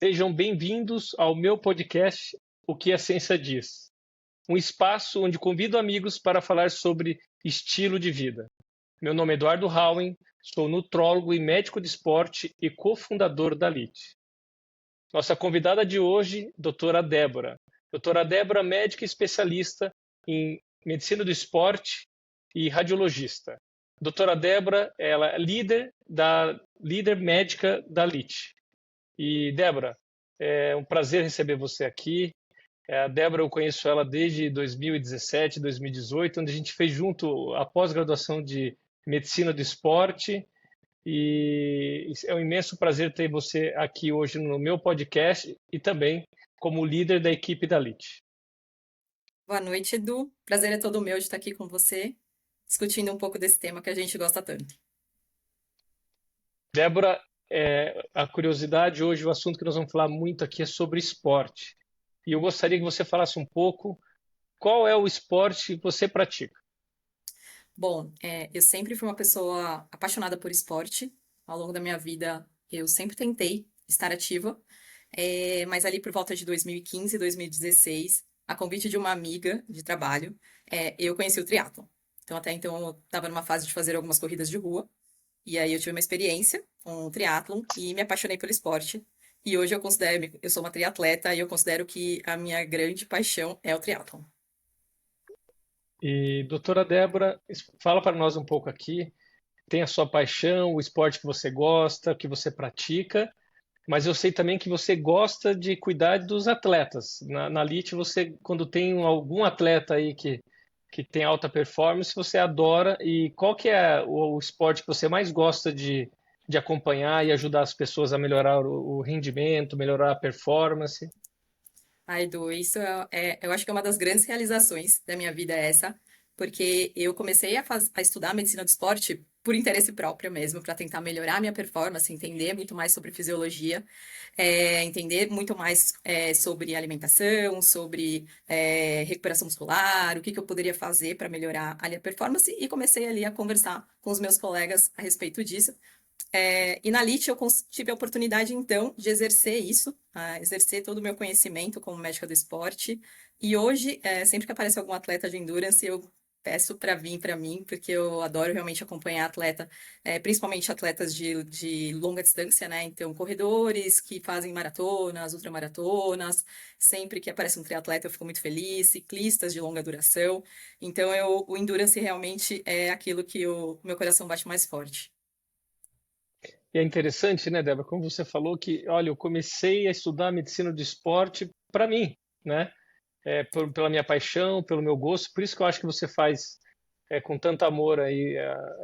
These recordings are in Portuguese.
Sejam bem-vindos ao meu podcast O que a Ciência Diz, um espaço onde convido amigos para falar sobre estilo de vida. Meu nome é Eduardo Howen, sou nutrólogo e médico de esporte e cofundador da LIT. Nossa convidada de hoje, doutora Débora. Doutora Débora, médica especialista em medicina do esporte e radiologista. Doutora Débora, ela é líder médica da LIT. E, Débora, é um prazer receber você aqui. A Débora, eu conheço ela desde 2017, 2018, onde a gente fez junto a pós-graduação de Medicina do Esporte. E é um imenso prazer ter você aqui hoje no meu podcast e também como líder da equipe da LIT. Boa noite, Edu. Prazer é todo meu de estar aqui com você, discutindo um pouco desse tema que a gente gosta tanto. Débora, a curiosidade hoje, o assunto que nós vamos falar muito aqui é sobre esporte. E eu gostaria que você falasse um pouco qual é o esporte que você pratica. Bom, eu sempre fui uma pessoa apaixonada por esporte. Ao longo da minha vida, eu sempre tentei estar ativa, mas ali por volta de 2015, 2016, a convite de uma amiga de trabalho, eu conheci o triatlon. Então, até então, eu estava numa fase de fazer algumas corridas de rua, e aí eu tive uma experiência com o triatlon e me apaixonei pelo esporte. E hoje eu sou uma triatleta e eu considero que a minha grande paixão é o triatlon. E, doutora Débora, fala para nós um pouco aqui. Tem a sua paixão, o esporte que você gosta, que você pratica, mas eu sei também que você gosta de cuidar dos atletas. Na LIT, você, quando tem algum atleta aí que tem alta performance, você adora. E qual que é o esporte que você mais gosta de acompanhar e ajudar as pessoas a melhorar o rendimento, melhorar a performance? Ai, Edu, eu acho que é uma das grandes realizações da minha vida essa, porque eu comecei a estudar medicina do esporte por interesse próprio mesmo, para tentar melhorar a minha performance, entender muito mais sobre fisiologia, entender muito mais sobre alimentação, sobre recuperação muscular, o que que eu poderia fazer para melhorar ali a performance, e comecei ali a conversar com os meus colegas a respeito disso. E na LIT eu tive a oportunidade, então, de exercer isso, exercer todo o meu conhecimento como médica do esporte. E hoje, sempre que aparece algum atleta de endurance, eu peço para vir para mim, porque eu adoro realmente acompanhar atleta, principalmente atletas de longa distância, né? Então, corredores que fazem maratonas, ultramaratonas. Sempre que aparece um triatleta, eu fico muito feliz. Ciclistas de longa duração. Então, o endurance realmente é aquilo que o meu coração bate mais forte. E é interessante, né, Débora, como você falou que, olha, eu comecei a estudar medicina do esporte para mim, né? Pela minha paixão, pelo meu gosto, por isso que eu acho que você faz com tanto amor aí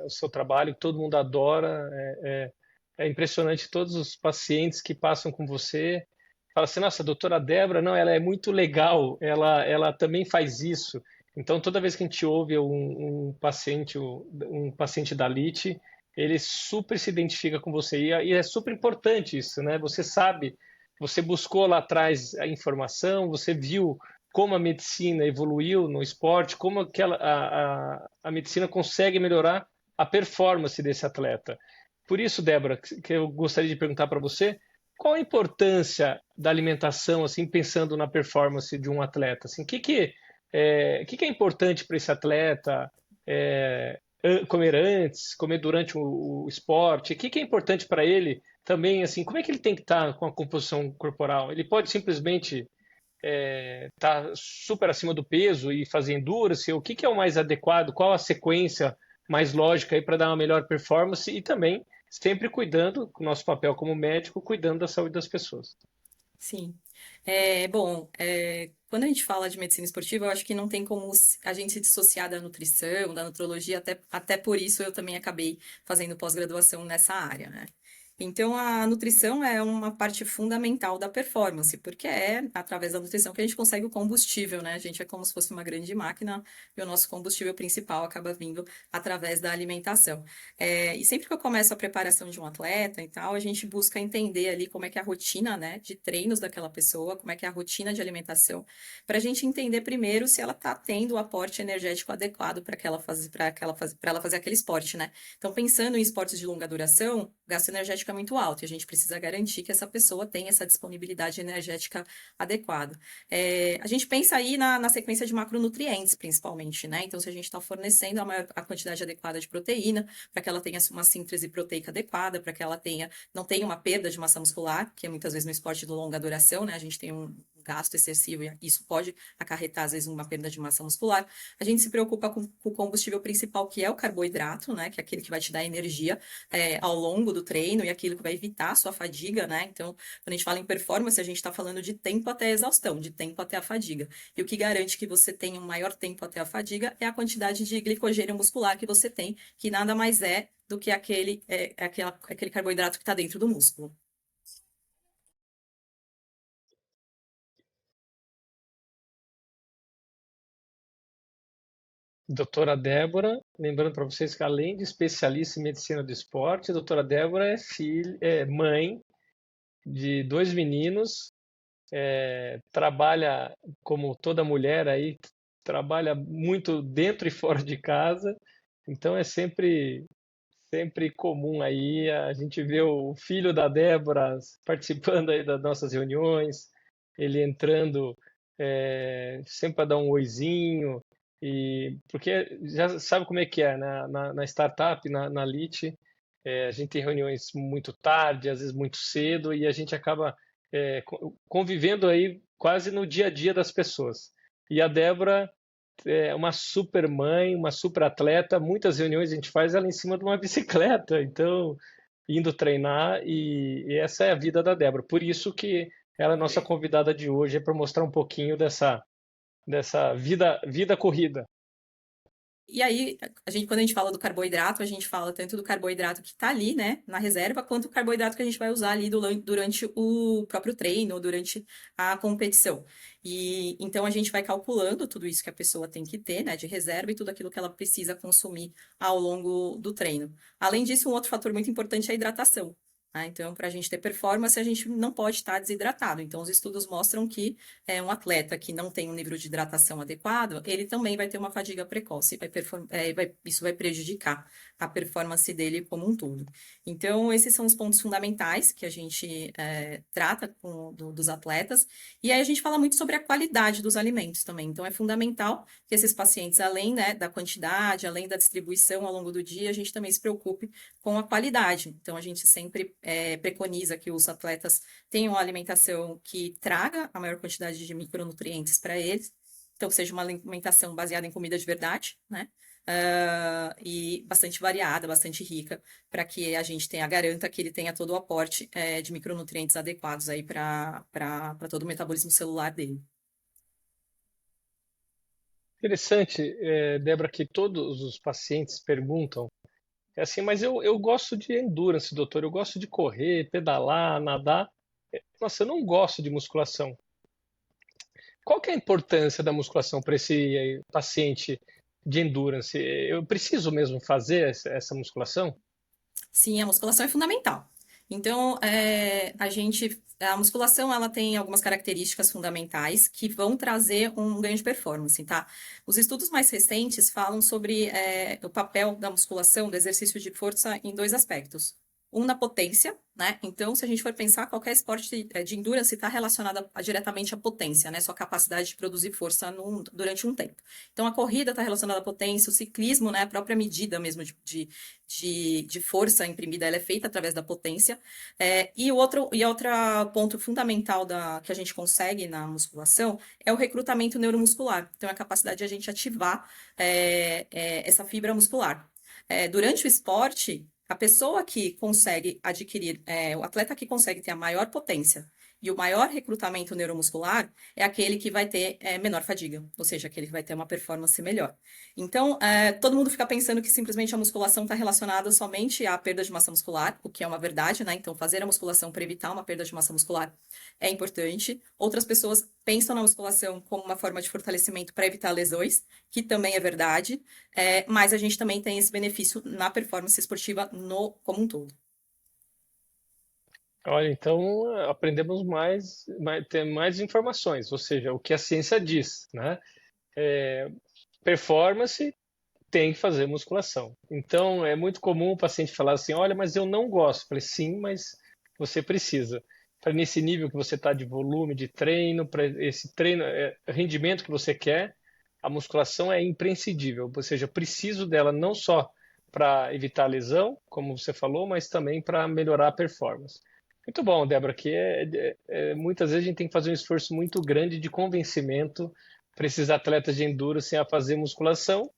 o seu trabalho, que todo mundo adora. É impressionante todos os pacientes que passam com você. Fala assim, nossa, a doutora Débora, não, ela é muito legal, ela também faz isso. Então, toda vez que a gente ouve um paciente da LIT, ele super se identifica com você. E é super importante isso, né? Você sabe, você buscou lá atrás a informação, você viu como a medicina evoluiu no esporte, como a medicina consegue melhorar a performance desse atleta. Por isso, Débora, que eu gostaria de perguntar para você, qual a importância da alimentação, assim, pensando na performance de um atleta? Assim, o que é importante para esse atleta comer antes, comer durante o esporte? O que é importante para ele também, assim, como é que ele tem que estar com a composição corporal? Ele pode simplesmente tá super acima do peso e fazer endurance, o que é o mais adequado, qual a sequência mais lógica aí para dar uma melhor performance e também sempre cuidando, com o nosso papel como médico, cuidando da saúde das pessoas. Sim. Bom, quando a gente fala de medicina esportiva, eu acho que não tem como a gente se dissociar da nutrição, da nutrologia, até por isso eu também acabei fazendo pós-graduação nessa área, né? Então, a nutrição é uma parte fundamental da performance, porque é através da nutrição que a gente consegue o combustível, né? A gente é como se fosse uma grande máquina e o nosso combustível principal acaba vindo através da alimentação. E sempre que eu começo a preparação de um atleta e tal, a gente busca entender ali como é que é a rotina, né, de treinos daquela pessoa, como é que é a rotina de alimentação, para a gente entender primeiro se ela está tendo o aporte energético adequado para ela fazer aquele esporte, né? Então, pensando em esportes de longa duração, o gasto energético energética muito alto, e a gente precisa garantir que essa pessoa tenha essa disponibilidade energética adequada. A gente pensa aí na sequência de macronutrientes, principalmente, né? Então, se a gente está fornecendo a quantidade adequada de proteína, para que ela tenha uma síntese proteica adequada, para que ela não tenha uma perda de massa muscular, que é muitas vezes no esporte de longa duração, né? A gente tem um gasto excessivo e isso pode acarretar, às vezes, uma perda de massa muscular. A gente se preocupa com o combustível principal, que é o carboidrato, né? Que é aquele que vai te dar energia ao longo do treino e aquilo que vai evitar a sua fadiga, né? Então, quando a gente fala em performance, a gente está falando de tempo até a exaustão, de tempo até a fadiga. E o que garante que você tenha um maior tempo até a fadiga é a quantidade de glicogênio muscular que você tem, que nada mais é do que aquele carboidrato que está dentro do músculo. Doutora Débora, lembrando para vocês que além de especialista em medicina do esporte, a doutora Débora é mãe de 2 meninos, trabalha como toda mulher aí, trabalha muito dentro e fora de casa, então é sempre comum aí a gente ver o filho da Débora participando aí das nossas reuniões, ele entrando sempre para dar um oizinho, e porque já sabe como é que é, né? Na startup, na Lite, a gente tem reuniões muito tarde, às vezes muito cedo, e a gente acaba convivendo aí quase no dia a dia das pessoas. E a Débora é uma super mãe, uma super atleta. Muitas reuniões a gente faz ela em cima de uma bicicleta, então indo treinar, e essa é a vida da Débora. Por isso que ela é a nossa convidada de hoje, é para mostrar um pouquinho dessa vida corrida. E aí, quando a gente fala do carboidrato, a gente fala tanto do carboidrato que está ali, né, na reserva, quanto o carboidrato que a gente vai usar ali durante o próprio treino, ou durante a competição. E então a gente vai calculando tudo isso que a pessoa tem que ter, né, de reserva e tudo aquilo que ela precisa consumir ao longo do treino. Além disso, um outro fator muito importante é a hidratação. Né? Então, para a gente ter performance, a gente não pode estar desidratado. Então, os estudos mostram que um atleta que não tem um nível de hidratação adequado, ele também vai ter uma fadiga precoce, isso vai prejudicar a performance dele como um todo. Então, esses são os pontos fundamentais que a gente trata dos atletas. E aí a gente fala muito sobre a qualidade dos alimentos também. Então, é fundamental que esses pacientes, além, né, da quantidade, além da distribuição ao longo do dia, a gente também se preocupe com a qualidade. Então, a gente sempre preconiza que os atletas tenham uma alimentação que traga a maior quantidade de micronutrientes para eles. Então, seja uma alimentação baseada em comida de verdade, né? E bastante variada, bastante rica, para que a gente garanta que ele tenha todo o aporte de micronutrientes adequados aí para todo o metabolismo celular dele. Interessante, Débora, que todos os pacientes perguntam, assim, mas eu gosto de endurance, doutor, eu gosto de correr, pedalar, nadar. Nossa, eu não gosto de musculação. Qual que é a importância da musculação para esse paciente de endurance? Eu preciso mesmo fazer essa musculação? Sim, a musculação é fundamental. Então, a musculação, ela tem algumas características fundamentais que vão trazer um ganho de performance, tá? Os estudos mais recentes falam sobre o papel da musculação, do exercício de força, em 2 aspectos. Um na potência, né? Então, se a gente for pensar, qualquer esporte de endurance está relacionado diretamente à potência, né? Sua capacidade de produzir força durante um tempo. Então, a corrida está relacionada à potência, o ciclismo, né? A própria medida mesmo de força imprimida, ela é feita através da potência. E outro ponto fundamental que a gente consegue na musculação é o recrutamento neuromuscular. Então, é a capacidade de a gente ativar essa fibra muscular. Durante o esporte, a pessoa que consegue adquirir, o atleta que consegue ter a maior potência e o maior recrutamento neuromuscular é aquele que vai ter menor fadiga, ou seja, aquele que vai ter uma performance melhor. Então, todo mundo fica pensando que simplesmente a musculação está relacionada somente à perda de massa muscular, o que é uma verdade, né? Então, fazer a musculação para evitar uma perda de massa muscular é importante. Outras pessoas pensam na musculação como uma forma de fortalecimento para evitar lesões, que também é verdade, mas a gente também tem esse benefício na performance esportiva como um todo. Olha, então aprendemos ter mais informações, ou seja, o que a ciência diz, né? Performance tem que fazer musculação. Então, é muito comum o paciente falar assim: olha, mas eu não gosto. Eu falei: sim, mas você precisa. Para nesse nível que você está de volume de treino, para esse treino, rendimento que você quer, a musculação é imprescindível. Ou seja, eu preciso dela não só para evitar a lesão, como você falou, mas também para melhorar a performance. Muito bom, Débora, que muitas vezes a gente tem que fazer um esforço muito grande de convencimento para esses atletas de endurance a fazer musculação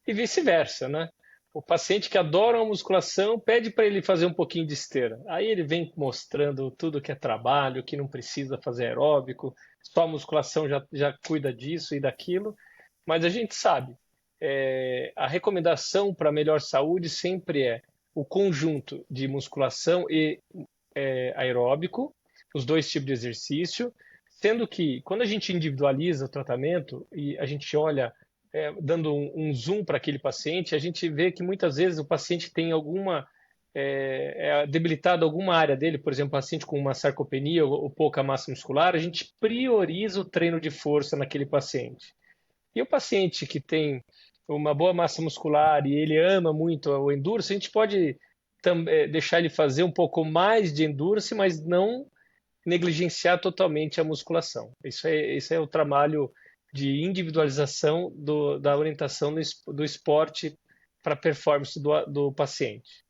e vice-versa, né? O paciente que adora uma musculação pede para ele fazer um pouquinho de esteira. Aí ele vem mostrando tudo que é trabalho, que não precisa fazer aeróbico, só a musculação já cuida disso e daquilo. Mas a gente sabe, a recomendação para melhor saúde sempre é o conjunto de musculação e aeróbico, os dois tipos de exercício, sendo que quando a gente individualiza o tratamento e a gente olha, dando um zoom para aquele paciente, a gente vê que muitas vezes o paciente tem debilitado alguma área dele, por exemplo, paciente com uma sarcopenia ou pouca massa muscular, a gente prioriza o treino de força naquele paciente. E o paciente que tem uma boa massa muscular e ele ama muito o endurance, a gente pode deixar ele fazer um pouco mais de endurance, mas não negligenciar totalmente a musculação. Isso é o trabalho de individualização da orientação do esporte para a performance do paciente.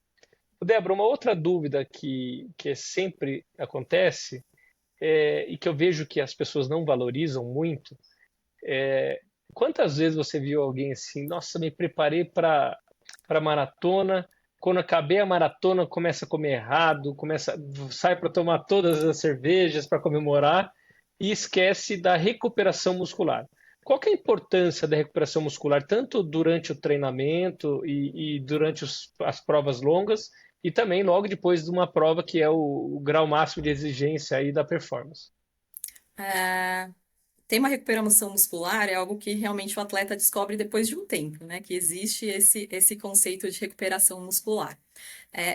Débora, uma outra dúvida que sempre acontece e que eu vejo que as pessoas não valorizam muito é quantas vezes você viu alguém assim, nossa, me preparei para maratona, quando acabei a maratona começa a comer errado, sai para tomar todas as cervejas para comemorar e esquece da recuperação muscular. Qual que é a importância da recuperação muscular, tanto durante o treinamento e durante as provas longas, e também logo depois de uma prova que é o grau máximo de exigência aí da performance? É, Ter uma recuperação muscular é algo que realmente o atleta descobre depois de um tempo, né? Que existe esse conceito de recuperação muscular.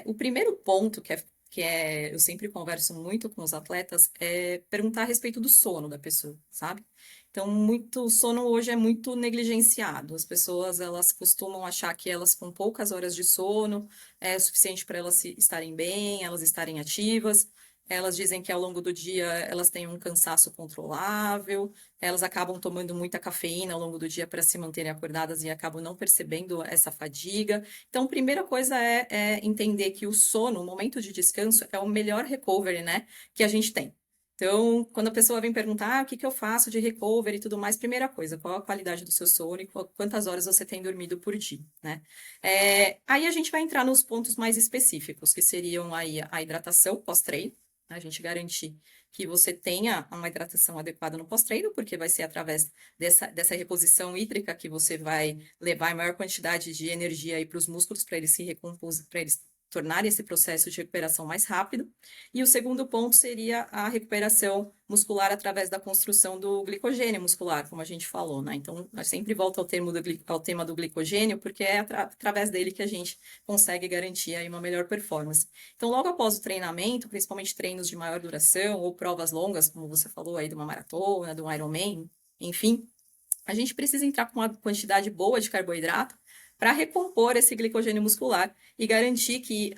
O primeiro ponto eu sempre converso muito com os atletas é perguntar a respeito do sono da pessoa, sabe? Então, o sono hoje é muito negligenciado. As pessoas, elas costumam achar que elas com poucas horas de sono é o suficiente para elas estarem bem, elas estarem ativas. Elas dizem que ao longo do dia elas têm um cansaço controlável, elas acabam tomando muita cafeína ao longo do dia para se manterem acordadas e acabam não percebendo essa fadiga. Então, a primeira coisa é entender que o sono, o momento de descanso, é o melhor recovery, né, que a gente tem. Então, quando a pessoa vem perguntar o que eu faço de recovery e tudo mais, primeira coisa, qual a qualidade do seu sono e quantas horas você tem dormido por dia, né? Aí a gente vai entrar nos pontos mais específicos, que seriam aí a hidratação pós-treino, né? A gente garantir que você tenha uma hidratação adequada no pós-treino, porque vai ser através dessa reposição hídrica que você vai levar a maior quantidade de energia para os músculos, para eles se recompor, para eles tornarem esse processo de recuperação mais rápido. E o segundo ponto seria a recuperação muscular através da construção do glicogênio muscular, como a gente falou, né? Então, eu sempre volto ao tema do glicogênio, porque é através dele que a gente consegue garantir aí uma melhor performance. Então, logo após o treinamento, principalmente treinos de maior duração ou provas longas, como você falou aí de uma maratona, de um Ironman, enfim, a gente precisa entrar com uma quantidade boa de carboidrato para recompor esse glicogênio muscular e garantir que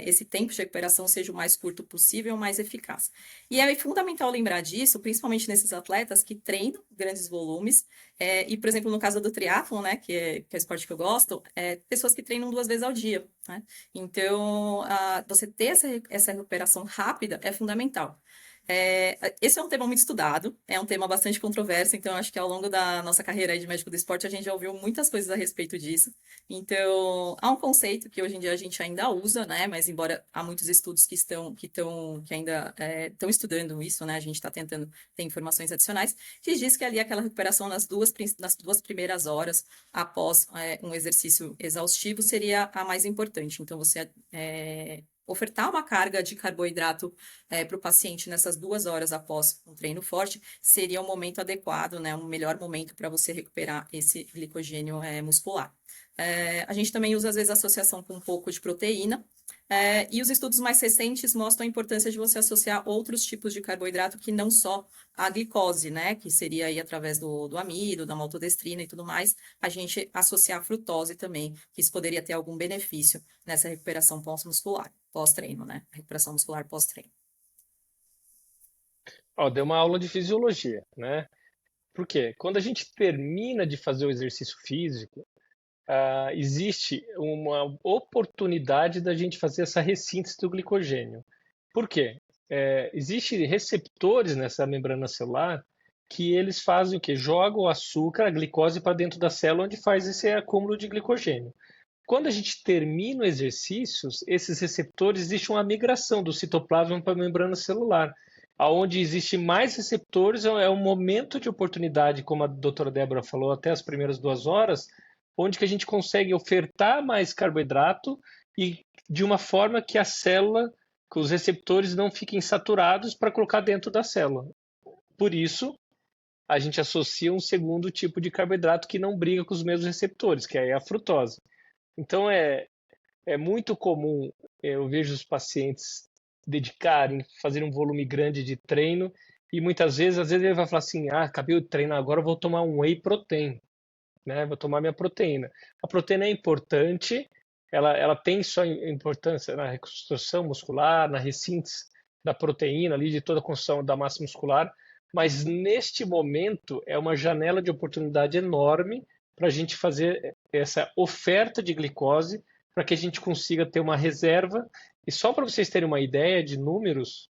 esse tempo de recuperação seja o mais curto possível, o mais eficaz. E é fundamental lembrar disso, principalmente nesses atletas que treinam grandes volumes, e, por exemplo, no caso do triatlon, né, que é o esporte que eu gosto, pessoas que treinam 2 vezes ao dia, né? Então, você ter essa recuperação rápida é fundamental. Esse é um tema muito estudado, é um tema bastante controverso, então acho que ao longo da nossa carreira aí de médico do esporte a gente já ouviu muitas coisas a respeito disso. Então, há um conceito que hoje em dia a gente ainda usa, né? Mas embora há muitos estudos que ainda estão estudando isso, né? A gente está tentando ter informações adicionais, que diz que ali aquela recuperação nas duas primeiras horas após um exercício exaustivo seria a mais importante. Então, você ofertar uma carga de carboidrato para o paciente nessas 2 horas após um treino forte seria o momento adequado, né? Um melhor momento para você recuperar esse glicogênio muscular. A gente também usa, às vezes, associação com um pouco de proteína. E os estudos mais recentes mostram a importância de você associar outros tipos de carboidrato que não só a glicose, né? Que seria aí através do amido, da maltodestrina e tudo mais, a gente associar a frutose também, que isso poderia ter algum benefício nessa recuperação pós-muscular, pós-treino, né? Recuperação muscular pós-treino. Ó, deu uma aula de fisiologia, né? Por quê? Quando a gente termina de fazer o exercício físico, existe uma oportunidade da gente fazer essa ressíntese do glicogênio. Por quê? Existem receptores nessa membrana celular que eles fazem o quê? Jogam o açúcar, a glicose para dentro da célula, onde faz esse acúmulo de glicogênio. Quando a gente termina o exercício, esses receptores, existe uma migração do citoplasma para a membrana celular. Aonde existe mais receptores, é um momento de oportunidade, como a doutora Débora falou, até as primeiras 2 horas, onde que a gente consegue ofertar mais carboidrato e de uma forma que a célula, que os receptores não fiquem saturados para colocar dentro da célula. Por isso, a gente associa um segundo tipo de carboidrato que não briga com os mesmos receptores, que é a frutose. Então, é muito comum, eu vejo os pacientes dedicarem, fazerem um volume grande de treino, e muitas vezes, às vezes ele vai falar assim, acabei o treino, agora eu vou tomar um whey protein, né? Vou tomar minha proteína. A proteína é importante, ela tem sua importância na reconstrução muscular, na ressíntese da proteína ali, de toda a construção da massa muscular, mas neste momento é uma janela de oportunidade enorme para a gente fazer essa oferta de glicose para que a gente consiga ter uma reserva. E só para vocês terem uma ideia de números,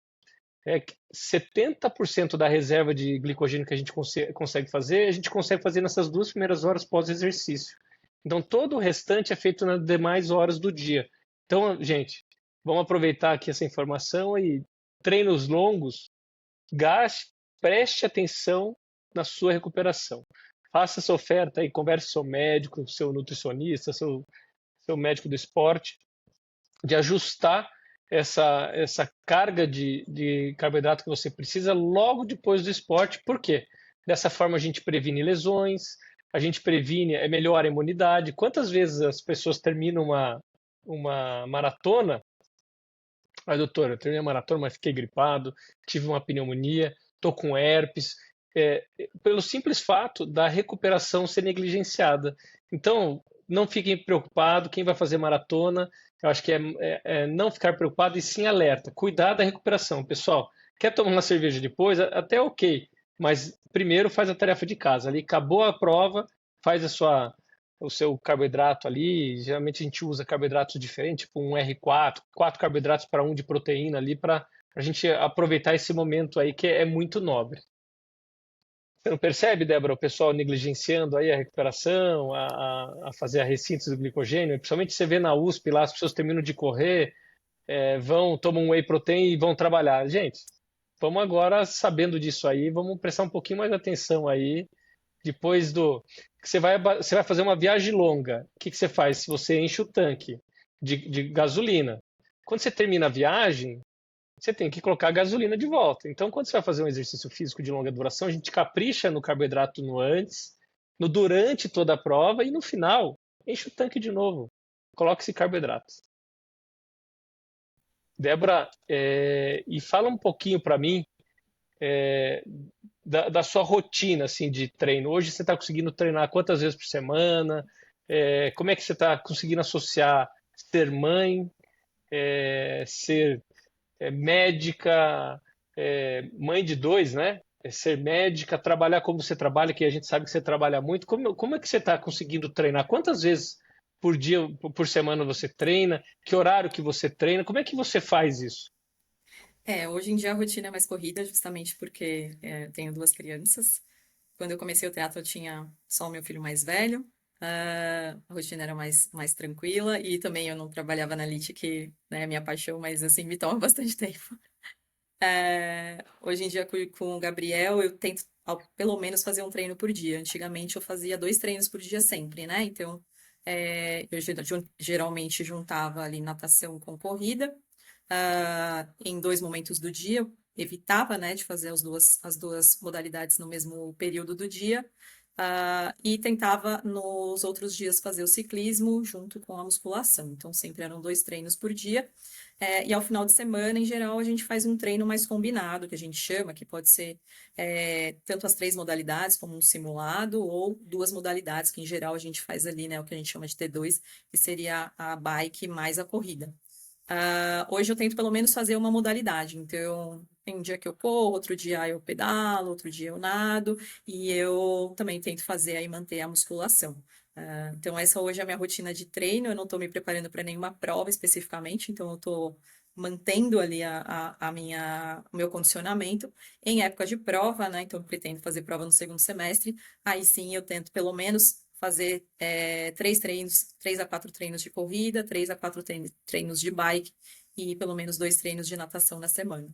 70% da reserva de glicogênio que a gente consegue fazer, a gente consegue fazer nessas 2 primeiras horas pós-exercício. Então, todo o restante é feito nas demais horas do dia. Então, gente, vamos aproveitar aqui essa informação e treinos longos, preste atenção na sua recuperação. Faça essa oferta aí, converse com seu médico, seu nutricionista, seu médico do esporte, de ajustar essa carga de carboidrato que você precisa logo depois do esporte. Por quê? Dessa forma a gente previne lesões, a gente melhora a imunidade. Quantas vezes as pessoas terminam uma maratona? Doutora, eu terminei a maratona, mas fiquei gripado, tive uma pneumonia, estou com herpes, pelo simples fato da recuperação ser negligenciada. Então, não fiquem preocupados, quem vai fazer maratona, eu acho que é não ficar preocupado e sim alerta, cuidar da recuperação. Pessoal, quer tomar uma cerveja depois? Até ok, mas primeiro faz a tarefa de casa. Ali acabou a prova, faz o seu carboidrato ali. Geralmente a gente usa carboidratos diferentes, tipo um R4, 4 carboidratos para 1 de proteína ali, para a gente aproveitar esse momento aí que é muito nobre. Você não percebe, Débora, o pessoal negligenciando aí a recuperação, a fazer a ressíntese do glicogênio? Principalmente você vê na USP lá, as pessoas terminam de correr, tomam um whey protein e vão trabalhar. Gente, vamos agora, sabendo disso aí, vamos prestar um pouquinho mais atenção aí. Depois que você vai fazer uma viagem longa, o que você faz? Você enche o tanque de gasolina. Quando você termina a viagem, você tem que colocar a gasolina de volta. Então, quando você vai fazer um exercício físico de longa duração, a gente capricha no carboidrato no antes, no durante toda a prova e no final, enche o tanque de novo. Coloca esse carboidrato. Débora, e fala um pouquinho para mim da sua rotina assim, de treino. Hoje você está conseguindo treinar quantas vezes por semana? Como é que você está conseguindo associar ser mãe, ser médica, mãe de 2, né? Ser médica, trabalhar como você trabalha, que a gente sabe que você trabalha muito. Como é que você está conseguindo treinar? Quantas vezes por dia, por semana você treina? Que horário que você treina? Como é que você faz isso? Hoje em dia a rotina é mais corrida, justamente porque tenho 2 crianças. Quando eu comecei o teatro, eu tinha só o meu filho mais velho. A rotina era mais tranquila e também eu não trabalhava na LIT, que né, é minha paixão, mas assim, me toma bastante tempo. Hoje em dia, com o Gabriel, eu tento pelo menos fazer um treino por dia. Antigamente, eu fazia 2 treinos por dia sempre, né? Então, eu geralmente juntava ali natação com corrida. Em 2 momentos do dia, eu evitava, né, de fazer as duas modalidades no mesmo período do dia. E tentava nos outros dias fazer o ciclismo junto com a musculação. Então, sempre eram 2 treinos por dia. E ao final de semana, em geral, a gente faz um treino mais combinado, que a gente chama, que pode ser tanto as 3 modalidades, como um simulado, ou 2 modalidades, que em geral a gente faz ali, né, o que a gente chama de T2, que seria a bike mais a corrida. Hoje eu tento pelo menos fazer uma modalidade, então tem um dia que eu corro, outro dia eu pedalo, outro dia eu nado, e eu também tento fazer aí manter a musculação. Então essa hoje é a minha rotina de treino, eu não estou me preparando para nenhuma prova especificamente, então eu estou mantendo ali o meu condicionamento. Em época de prova, né, então eu pretendo fazer prova no segundo semestre, aí sim eu tento pelo menos fazer 3 treinos, 3 a 4 treinos de corrida, 3 a 4 treinos de bike e pelo menos 2 treinos de natação na semana.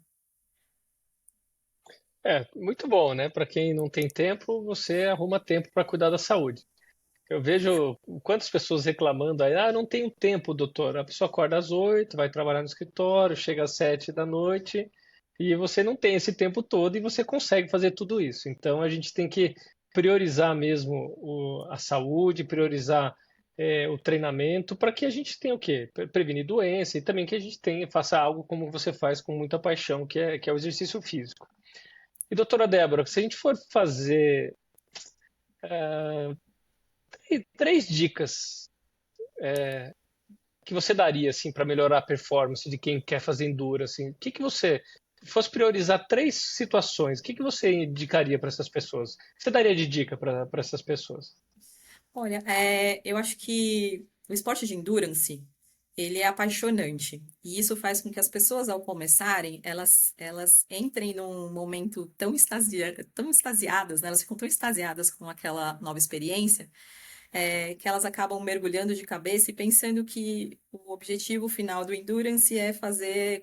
Muito bom, né? Para quem não tem tempo, você arruma tempo para cuidar da saúde. Eu vejo quantas pessoas reclamando aí, não tenho tempo, doutor. A pessoa acorda às 8, vai trabalhar no escritório, chega às 7 da noite, e você não tem esse tempo todo e você consegue fazer tudo isso. Então a gente tem que priorizar mesmo a saúde, priorizar o treinamento para que a gente tenha o quê? Prevenir doença e também que a gente faça algo como você faz com muita paixão, que é o exercício físico. E doutora Débora, se a gente for fazer três dicas que você daria assim para melhorar a performance de quem quer fazer enduro assim? O que que você fosse priorizar três situações? O que que você indicaria para essas pessoas? O que você daria de dica para essas pessoas? Olha, eu acho que o esporte de endurance, ele é apaixonante. E isso faz com que as pessoas, ao começarem, elas entrem num momento tão extasiadas, né? Elas ficam tão extasiadas com aquela nova experiência, que elas acabam mergulhando de cabeça e pensando que o objetivo final do endurance é fazer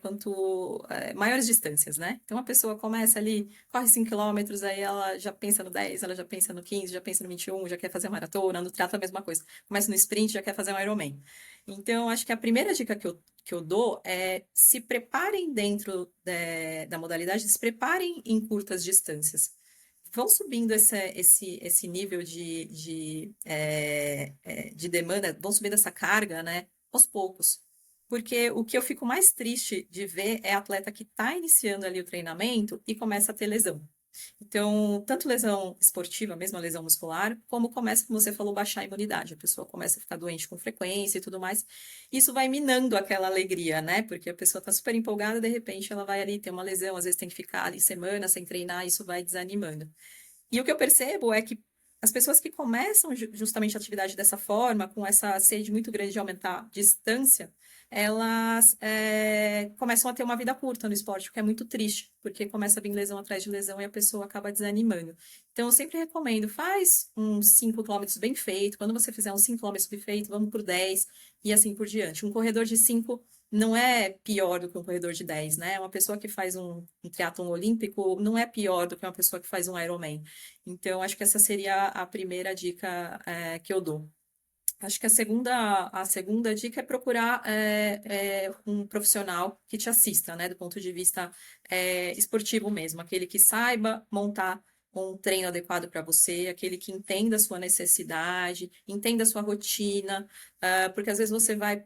maiores distâncias, né? Então a pessoa começa ali, corre 5 quilômetros, aí ela já pensa no 10, ela já pensa no 15, já pensa no 21, já quer fazer maratona, no triatlo a mesma coisa. Começa no sprint, já quer fazer um Ironman. Então, acho que a primeira dica que eu dou é se preparem dentro da modalidade, se preparem em curtas distâncias, vão subindo esse nível de demanda, vão subindo essa carga, né, aos poucos. Porque o que eu fico mais triste de ver é atleta que está iniciando ali o treinamento e começa a ter lesão. Então, tanto lesão esportiva, mesmo a lesão muscular, como começa, como você falou, baixar a imunidade. A pessoa começa a ficar doente com frequência e tudo mais. Isso vai minando aquela alegria, né? Porque a pessoa está super empolgada, de repente ela vai ali ter uma lesão, às vezes tem que ficar ali semanas sem treinar, isso vai desanimando. E o que eu percebo é que as pessoas que começam justamente a atividade dessa forma, com essa sede muito grande de aumentar a distância, elas começam a ter uma vida curta no esporte, o que é muito triste, porque começa a vir lesão atrás de lesão e a pessoa acaba desanimando. Então, eu sempre recomendo, faz uns 5 quilômetros bem feito, quando você fizer uns 5 quilômetros bem feito, vamos por 10 e assim por diante. Um corredor de 5 não é pior do que um corredor de 10, né? Uma pessoa que faz um triatlon olímpico não é pior do que uma pessoa que faz um Ironman. Então, acho que essa seria a primeira dica que eu dou. Acho que a segunda dica é procurar um profissional que te assista, né, do ponto de vista esportivo mesmo, aquele que saiba montar um treino adequado para você, aquele que entenda a sua necessidade, entenda a sua rotina, porque às vezes você vai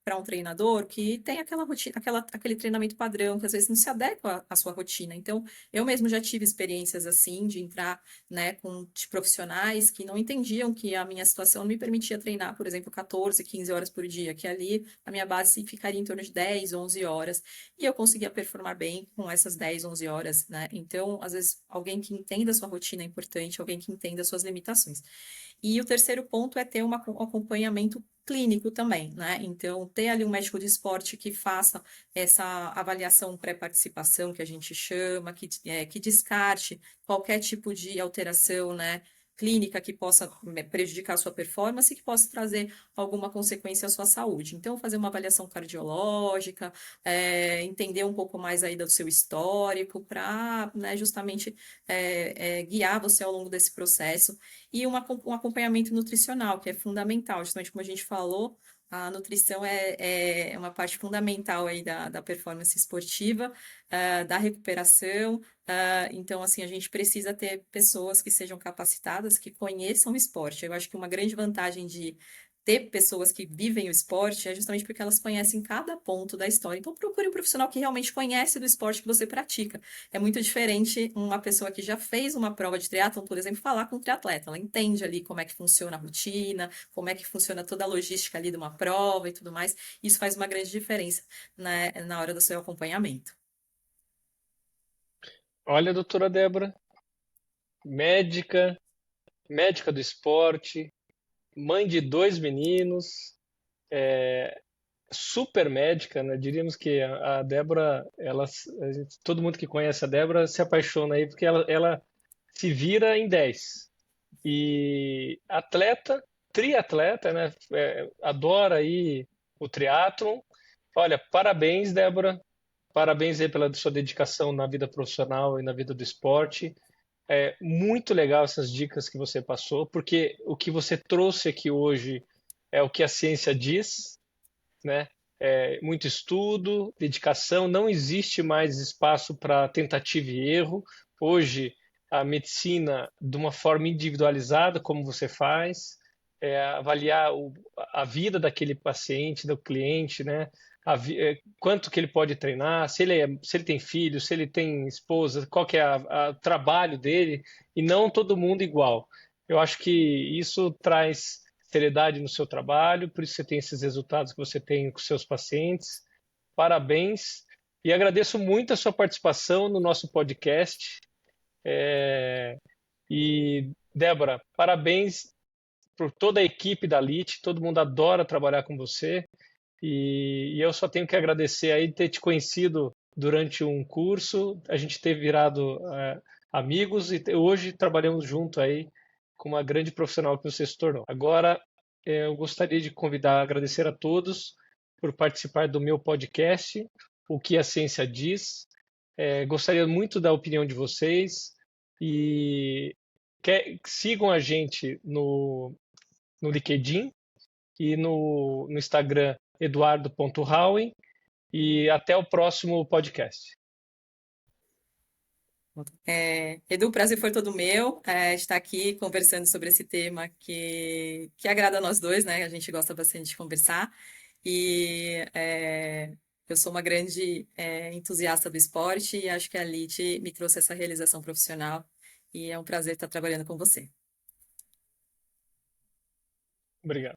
para um treinador que tem aquela rotina, aquele treinamento padrão, que às vezes não se adequa à sua rotina. Então, eu mesmo já tive experiências assim, de entrar, né, com profissionais que não entendiam que a minha situação não me permitia treinar, por exemplo, 14, 15 horas por dia, que ali a minha base ficaria em torno de 10, 11 horas, e eu conseguia performar bem com essas 10, 11 horas, né? Então, às vezes, alguém que entenda a sua rotina é importante, alguém que entenda as suas limitações. E o terceiro ponto é ter um acompanhamento clínico também, né? Então, ter ali um médico de esporte que faça essa avaliação pré-participação, que a gente chama, que descarte qualquer tipo de alteração, né, clínica que possa prejudicar a sua performance e que possa trazer alguma consequência à sua saúde. Então, fazer uma avaliação cardiológica, entender um pouco mais aí do seu histórico, para, né, justamente guiar você ao longo desse processo. E um acompanhamento nutricional, que é fundamental, justamente como a gente falou, a nutrição é uma parte fundamental aí da performance esportiva, da recuperação. Então, assim, a gente precisa ter pessoas que sejam capacitadas, que conheçam o esporte. Eu acho que uma grande vantagem de ter pessoas que vivem o esporte é justamente porque elas conhecem cada ponto da história. Então, procure um profissional que realmente conhece do esporte que você pratica. É muito diferente uma pessoa que já fez uma prova de triatlon, por exemplo, falar com um triatleta. Ela entende ali como é que funciona a rotina, como é que funciona toda a logística ali de uma prova e tudo mais. Isso faz uma grande diferença, né, na hora do seu acompanhamento. Olha, doutora Débora, médica, médica do esporte, mãe de dois meninos, super médica, né? Diríamos que a Débora, todo mundo que conhece a Débora se apaixona aí porque ela se vira em 10. E atleta, triatleta, né? Adora aí o triatlon. Olha, parabéns, Débora. Parabéns aí pela sua dedicação na vida profissional e na vida do esporte. É muito legal essas dicas que você passou, porque o que você trouxe aqui hoje é o que a ciência diz, né? Muito estudo, dedicação, não existe mais espaço para tentativa e erro. Hoje, a medicina, de uma forma individualizada, como você faz, avaliar a vida daquele paciente, do cliente, né? Quanto que ele pode treinar, se ele tem filho, se ele tem esposa, qual que é o trabalho dele, e não todo mundo igual. Eu acho que isso traz seriedade no seu trabalho, por isso você tem esses resultados que você tem com seus pacientes. Parabéns e agradeço muito a sua participação no nosso podcast. E, Débora, parabéns por toda a equipe da LIT, todo mundo adora trabalhar com você. E eu só tenho que agradecer aí de ter te conhecido durante um curso, a gente ter virado amigos e hoje trabalhamos junto aí com uma grande profissional que você se tornou. Agora, eu gostaria de convidar, agradecer a todos por participar do meu podcast, O que a Ciência Diz. Gostaria muito da opinião de vocês e sigam a gente no LinkedIn e no Instagram eduardo.howen e até o próximo podcast. Edu, o prazer foi todo meu, estar aqui conversando sobre esse tema que agrada a nós dois, né? A gente gosta bastante de conversar. E eu sou uma grande entusiasta do esporte e acho que a LIT me trouxe essa realização profissional e é um prazer estar trabalhando com você. Obrigado.